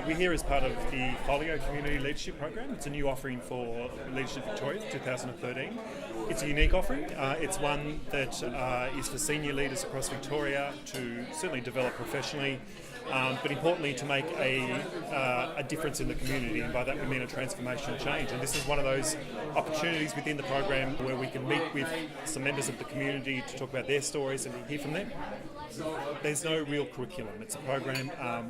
We're here as part of the Folio Community Leadership Program. It's a new offering for Leadership Victoria 2013. It's a unique offering. It's one that is for senior leaders across Victoria to certainly develop professionally, but importantly to make a difference in the community, and by that we mean a transformational change. And this is one of those opportunities within the program where we can meet with some members of the community to talk about their stories and hear from them. There's no real curriculum. It's a program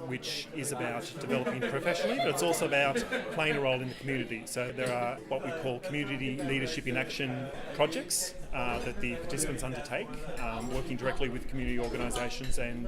which is about developing professionally, but it's also about playing a role in the community. So there are what we call community leadership in action projects that the participants undertake, working directly with community organisations and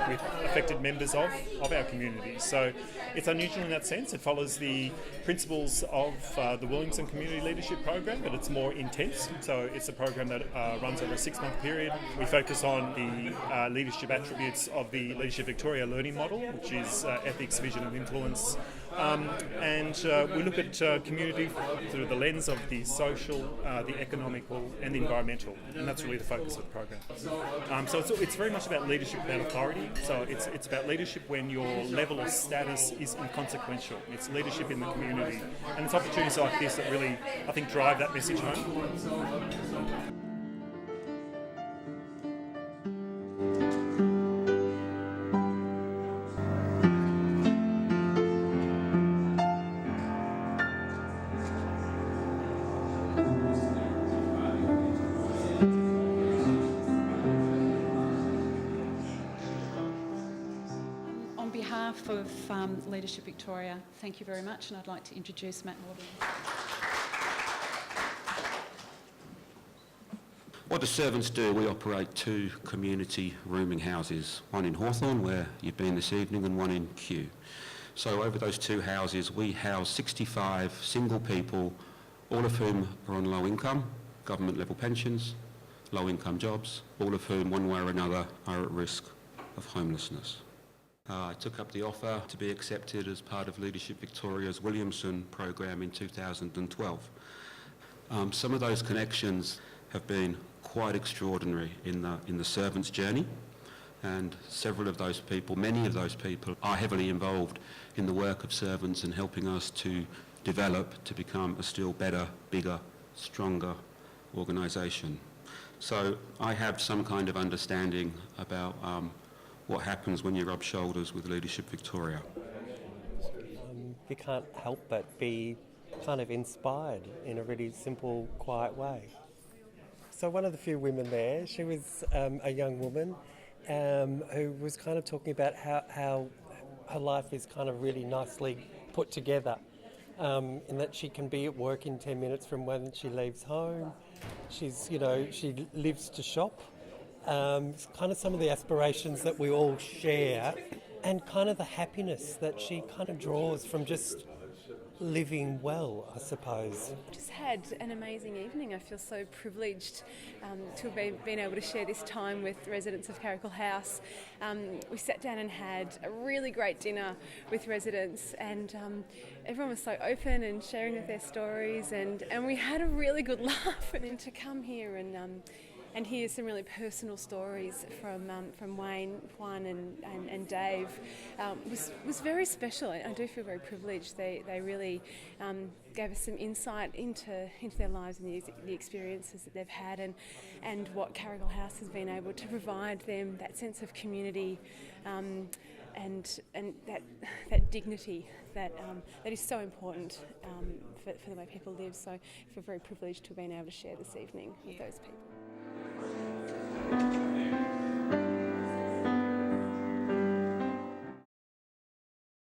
with affected members of our community. So it's unusual in that sense. It follows the principles of the Williamson Community Leadership Program, but it's more intense. So it's a program that runs over a 6-month period. We focus on the leadership attributes of the Leadership Victoria learning model, which is ethics, vision and influence. And we look at community through the lens of the social, the economical and the environmental, and that's really the focus of the program. So it's very much about leadership without authority. So it's about leadership when your level of status is inconsequential. It's leadership in the community, and it's opportunities like this that really, I think, drive that message home. On behalf of Leadership Victoria, thank you very much, and I'd like to introduce Matt Maudlin. What the servants do, we operate 2 community rooming houses, one in Hawthorn, where you've been this evening, and one in Kew. So over those 2 houses, we house 65 single people, all of whom are on low income, government level pensions, low income jobs, all of whom, one way or another, are at risk of homelessness. I took up the offer to be accepted as part of Leadership Victoria's Williamson program in 2012. Some of those connections have been quite extraordinary in the servants' journey, and several of those people, many of those people, are heavily involved in the work of servants and helping us to develop to become a still better, bigger, stronger organisation. So I have some kind of understanding about what happens when you rub shoulders with Leadership Victoria. You can't help but be kind of inspired in a really simple, quiet way. So one of the few women there, she was a young woman who was kind of talking about how her life is kind of really nicely put together, in that she can be at work in 10 minutes from when she leaves home. She lives to shop. Kind of some of the aspirations that we all share, and kind of the happiness that she kind of draws from just living well, I suppose. Just had an amazing evening. I feel so privileged to have been able to share this time with residents of Carrickle House. We sat down and had a really great dinner with residents, and everyone was so open and sharing with their stories, and we had a really good laugh. And then to come here and hear some really personal stories from Wayne, Juan and Dave was very special. I do feel very privileged. They really gave us some insight into their lives and the experiences that they've had, and what Carrickle House has been able to provide them, that sense of community and that dignity that is so important for the way people live. So I feel very privileged to have been able to share this evening with those people.